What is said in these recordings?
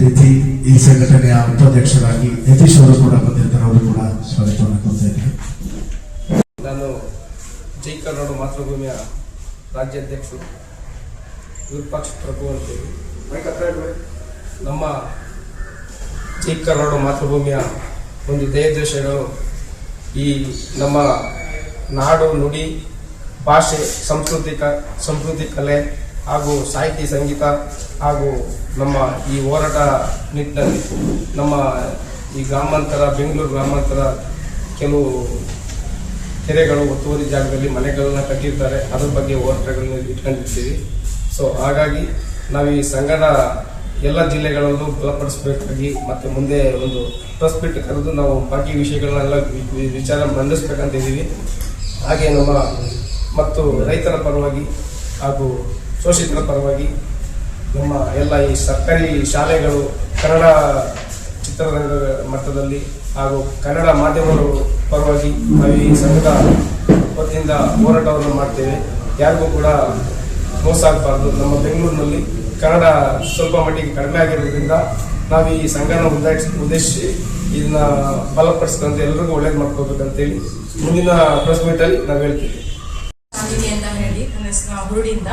ರೀತಿ ಈ ಸಂಘಟನೆಯ ಉಪಾಧ್ಯಕ್ಷರಾಗಿ ಯತೀಶ್ ಅವರು ಕೂಡ ಬಂದಿರ್ತಾರೆ, ಅವರು ಕೂಡ ಸ್ವಾಗತವನ್ನು ಕೊಡ್ತಾ ಇದ್ದಾರೆ. ನಾನು ಜೈ ಕನ್ನಡ ಮಾತೃಭೂಮಿಯ ರಾಜ್ಯಾಧ್ಯಕ್ಷರು ವಿರೂಪಾಕ್ಷ ಪ್ರಭು ಅಂತೇಳಿ. ನಮ್ಮ ಜೈ ಕನ್ನಡ ಮಾತೃಭೂಮಿಯ ಒಂದು ಧ್ಯೇಯೋದ್ದೇಶಗಳು ಈ ನಮ್ಮ ನಾಡು ನುಡಿ ಭಾಷೆ ಸಂಸ್ಕೃತಿ ಕಲೆ ಹಾಗೂ ಸಾಹಿತ್ಯ ಸಂಗೀತ ಹಾಗೂ ನಮ್ಮ ಈ ಹೋರಾಟ ನಿಟ್ಟಿನಲ್ಲಿ ನಮ್ಮ ಈ ಗ್ರಾಮಾಂತರ ಬೆಂಗಳೂರು ಗ್ರಾಮಾಂತರ ಕೆಲವು ಕೆರೆಗಳು ಒತ್ತುವರಿ ಜಾಗದಲ್ಲಿ ಮನೆಗಳನ್ನ ಕಟ್ಟಿರ್ತಾರೆ, ಅದ್ರ ಬಗ್ಗೆ ಹೋರಾಟಗಳನ್ನ ಇಟ್ಕೊಂಡಿರ್ತೀವಿ. ಸೊ ಹಾಗಾಗಿ ನಾವು ಈ ಸಂಘದ ಎಲ್ಲ ಜಿಲ್ಲೆಗಳಲ್ಲೂ ಬಲಪಡಿಸಬೇಕಾಗಿ ಮತ್ತು ಮುಂದೆ ಒಂದು ಪ್ರೆಸ್ ಮೀಟ್ ಕರೆದು ನಾವು ಬಾಕಿ ವಿಷಯಗಳನ್ನೆಲ್ಲ ವಿಚಾರ ಮಂಡಿಸ್ಬೇಕಂತ ಇದ್ದೀವಿ. ಹಾಗೆ ನಮ್ಮ ಮತ್ತು ರೈತರ ಪರವಾಗಿ ಹಾಗೂ ಶೋಷಿತರ ಪರವಾಗಿ ನಮ್ಮ ಎಲ್ಲ ಈ ಸರ್ಕಾರಿ ಶಾಲೆಗಳು ಕನ್ನಡ ಚಿತ್ರರಂಗ ಮಟ್ಟದಲ್ಲಿ ಹಾಗೂ ಕನ್ನಡ ಮಾಧ್ಯಮದ ಪರವಾಗಿ ನಾವು ಈ ಸಂಘದ ವತಿಯಿಂದ ಹೋರಾಟವನ್ನು ಮಾಡ್ತೇವೆ. ಯಾರಿಗೂ ಕೂಡ ಮೋಸ ಆಗಬಾರ್ದು. ನಮ್ಮ ಬೆಂಗಳೂರಿನಲ್ಲಿ ಕನ್ನಡ ಸ್ವಲ್ಪ ಮಟ್ಟಿಗೆ ಕಡಿಮೆ ಆಗಿರೋದ್ರಿಂದ ನಾವು ಈ ಸಂಘನ ಉದ್ದೇಶಿಸಿ ಇದನ್ನ ಬಲಪಡಿಸಿದಂತೆ ಎಲ್ಲರಿಗೂ ಒಳ್ಳೇದು ಮಾಡ್ಕೋಬೇಕಂತೇಳಿ ಮುಂದಿನ ಪ್ರೆಸ್ ಮೀಟಲ್ಲಿ ನಾವು ಹೇಳ್ತೀವಿ. ಅಂತ ಹೇಳಿ ನನ್ನ ಹೆಸರು ಹುರುಡಿಯಿಂದ.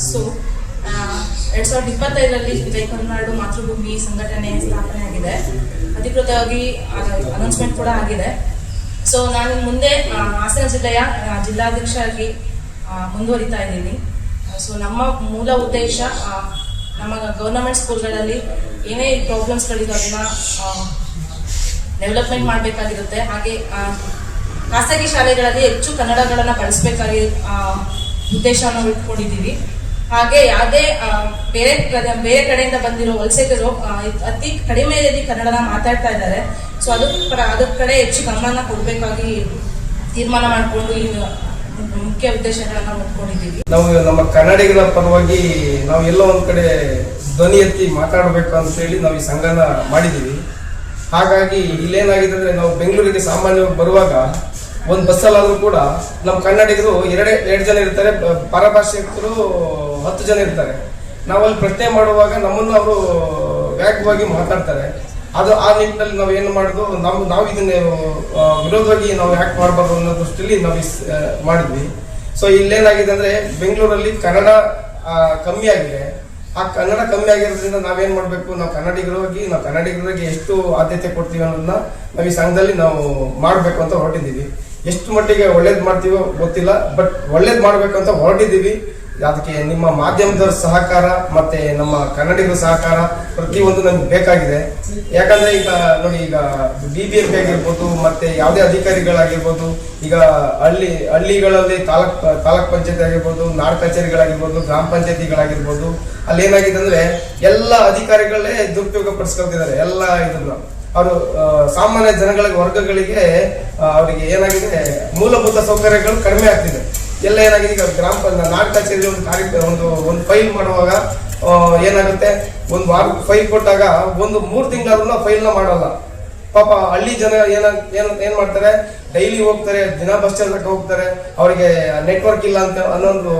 ಸೊ 2025ರಲ್ಲಿ ಜೈ ಕನ್ನಡ ಮಾತೃಭೂಮಿ ಸಂಘಟನೆ ಸ್ಥಾಪನೆ ಆಗಿದೆ, ಅಧಿಕೃತವಾಗಿ ಅನೌನ್ಸ್ಮೆಂಟ್ ಕೂಡ ಆಗಿದೆ. ಸೊ ನಾನು ಮುಂದೆ ಹಾಸನ ಜಿಲ್ಲೆಯ ಜಿಲ್ಲಾಧ್ಯಕ್ಷರಾಗಿ ಮುಂದುವರಿತಾ ಇದ್ದೀನಿ. ಸೊ ನಮ್ಮ ಮೂಲ ಉದ್ದೇಶ ನಮ್ಮ ಗವರ್ನಮೆಂಟ್ ಸ್ಕೂಲ್ಗಳಲ್ಲಿ ಏನೇ ಪ್ರಾಬ್ಲಮ್ಸ್ಗಳಿದೆ ಅದನ್ನ ಡೆವಲಪ್ಮೆಂಟ್ ಮಾಡಬೇಕಾಗಿರುತ್ತೆ. ಹಾಗೆ ಖಾಸಗಿ ಶಾಲೆಗಳಲ್ಲಿ ಹೆಚ್ಚು ಕನ್ನಡಗಳನ್ನು ಬಳಸಬೇಕಾಗಿ ಉದ್ದೇಶವನ್ನು ಇಟ್ಕೊಂಡಿದ್ದೀವಿ. ಹಾಗೆ ಯಾವುದೇ ಬೇರೆ ಕಡೆಯಿಂದ ಬಂದಿರೋ ವಲಸಿಗರು ಅತಿ ಕಡಿಮೆಯಲ್ಲಿ ಕನ್ನಡನ ಮಾತಾಡ್ತಾ ಇದ್ದಾರೆ. ಸೊ ಅದ್ರ ಕಡೆ ಹೆಚ್ಚು ಗಮನ ಕೊಡಬೇಕಾಗಿ ತೀರ್ಮಾನ ಮಾಡಿಕೊಂಡು ಈ ಮುಖ್ಯ ಉದ್ದೇಶಗಳನ್ನ ಇಟ್ಕೊಂಡಿದ್ದೀವಿ. ನಾವು ನಮ್ಮ ಕನ್ನಡಿಗರ ಪರವಾಗಿ ನಾವು ಎಲ್ಲೋ ಒಂದ್ ಕಡೆ ಧ್ವನಿ ಎತ್ತಿ ಮಾತಾಡಬೇಕು ಅಂತ ಹೇಳಿ ನಾವು ಈ ಸಂಘನ ಮಾಡಿದ್ದೀವಿ. ಹಾಗಾಗಿ ಇಲ್ಲೇನಾಗಿದೆ ಅಂದ್ರೆ ನಾವು ಬೆಂಗಳೂರಿಗೆ ಸಾಮಾನ್ಯವಾಗಿ ಬರುವಾಗ ಒಂದು ಬಸ್ಸಲ್ಲಾದ್ರೂ ಕೂಡ ನಮ್ಮ ಕನ್ನಡಿಗರು ಎರಡು ಜನ ಇರ್ತಾರೆ, ಪರಭಾಷಿಕರು 10 ಜನ ಇರ್ತಾರೆ. ನಾವಲ್ಲಿ ಪ್ರಶ್ನೆ ಮಾಡುವಾಗ ನಮ್ಮನ್ನು ಅವರು ವೇಗವಾಗಿ ಮಾತಾಡ್ತಾರೆ. ಅದು ಆ ನಿಟ್ಟಿನಲ್ಲಿ ನಾವು ಏನು ಮಾಡೋದು, ನಾವು ಇದನ್ನ ವಿರೋಧವಾಗಿ ನಾವು ಯಾಕೆ ಮಾಡಬಾರ್ದು ಅನ್ನೋ ದೃಷ್ಟಿಯಲ್ಲಿ ನಾವು ಮಾಡಿದ್ವಿ. ಸೊ ಇಲ್ಲೇನಾಗಿದೆ ಅಂದ್ರೆ ಬೆಂಗಳೂರಲ್ಲಿ ಕನ್ನಡ ಕಮ್ಮಿ ಆಗಿದೆ. ಆ ಕನ್ನಡ ಕಮ್ಮಿ ಆಗಿರೋದ್ರಿಂದ ನಾವೇನ್ ಮಾಡ್ಬೇಕು, ನಾವು ಕನ್ನಡಿಗರಿಗೆ ಎಷ್ಟು ಆದ್ಯತೆ ಕೊಡ್ತೀವಿ ಅನ್ನೋದನ್ನ ನಾವು ಈ ಸಂಘದಲ್ಲಿ ನಾವು ಮಾಡ್ಬೇಕು ಅಂತ ಹೊರಟಿದ್ದೀವಿ. ಎಷ್ಟು ಮಟ್ಟಿಗೆ ಒಳ್ಳೇದ್ ಮಾಡ್ತೀವೋ ಗೊತ್ತಿಲ್ಲ, ಬಟ್ ಒಳ್ಳೇದ್ ಮಾಡ್ಬೇಕು ಅಂತ ಹೊರಟಿದ್ದೀವಿ. ಅದಕ್ಕೆ ನಿಮ್ಮ ಮಾಧ್ಯಮದವರ ಸಹಕಾರ ಮತ್ತೆ ನಮ್ಮ ಕನ್ನಡಿಗರ ಸಹಕಾರ ಪ್ರತಿಯೊಂದು ನಮ್ಗೆ ಬೇಕಾಗಿದೆ. ಯಾಕಂದ್ರೆ ಈಗ ನೋಡಿ, ಈಗ BBMP ಆಗಿರ್ಬೋದು ಮತ್ತೆ ಯಾವುದೇ ಅಧಿಕಾರಿಗಳಾಗಿರ್ಬೋದು, ಈಗ ಹಳ್ಳಿಗಳಲ್ಲಿ ತಾಲೂಕ್ ಪಂಚಾಯತ್ ಆಗಿರ್ಬೋದು, ನಾಡ್ ಕಚೇರಿಗಳಾಗಿರ್ಬೋದು, ಗ್ರಾಮ ಪಂಚಾಯತಿಗಳಾಗಿರ್ಬೋದು, ಅಲ್ಲಿ ಏನಾಗಿದೆ ಅಂದ್ರೆ ಎಲ್ಲ ಅಧಿಕಾರಿಗಳೇ ದುರುಪಯೋಗ ಪಡಿಸ್ಕೊಳ್ತಿದ್ದಾರೆ. ಎಲ್ಲ ಇದನ್ನ ಅವರು ಸಾಮಾನ್ಯ ಜನಗಳಿಗೆ ವರ್ಗಗಳಿಗೆ ಅವರಿಗೆ ಏನಾಗಿದೆ, ಮೂಲಭೂತ ಸೌಕರ್ಯಗಳು ಕಡಿಮೆ ಆಗ್ತಿದೆ. ಎಲ್ಲ ಏನಾಗಿದೆ, ಈಗ ನಾಡ್ ಕಚೇರಿ ಒಂದು ಫೈಲ್ ಮಾಡುವಾಗ ಏನಾಗುತ್ತೆ, ಒಂದು ವಾರ ಫೈಲ್ ಕೊಟ್ಟಾಗ 3 ತಿಂಗಳಾದ್ರೂ ಫೈಲ್ ನ ಮಾಡಲ್ಲ. ಪಾಪ ಹಳ್ಳಿ ಜನ ಏನ್ ಮಾಡ್ತಾರೆ, ಡೈಲಿ ಹೋಗ್ತಾರೆ, ದಿನ ಬಸ್ ಚಾಲಕ ಹೋಗ್ತಾರೆ, ಅವರಿಗೆ ನೆಟ್ವರ್ಕ್ ಇಲ್ಲ ಅಂತ ಅನ್ನೊಂದು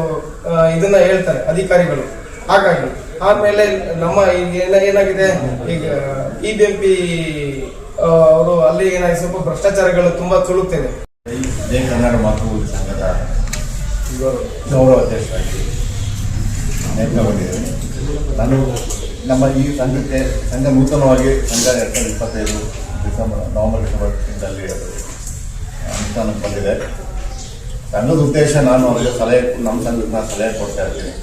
ಇದನ್ನ ಹೇಳ್ತಾರೆ ಅಧಿಕಾರಿಗಳು. ಹಾಗಾಗಿ ಆಮೇಲೆ ನಮ್ಮ ಈಗ ಏನಾಗಿದೆ, ಈಗ BBMP ಅವರು ಅಲ್ಲಿ ಏನಾಗಿದೆ, ಸ್ವಲ್ಪ ಭ್ರಷ್ಟಾಚಾರಗಳು ತುಂಬಾ ತುಳುಕ್ತಿದೆ. ಜೈ ಕನ್ನಡ ಮಾತೃಭೂಮಿ ಸಂಘದ ಗೌರವಾಧ್ಯಕ್ಷರಾಗಿ ನೇಮಕಗೊಂಡಿದ್ದೇನೆ. ನಾನು ನಮ್ಮ ಈ ಸಂಘ ನೂತನವಾಗಿ 2025 ನವೆಂಬರ್ ತಿಂಗಳಲ್ಲಿ ಅನುಷ್ಠಾನಕ್ಕೆ ಬಂದಿದೆ. ಸಂಘದ ಉದ್ದೇಶ, ನಾನು ಅವರಿಗೆ ನಮ್ಮ ಸಂಘಕ್ಕೆ ಸಲಹೆ ಕೊಡ್ತಾ ಇರ್ತೀನಿ.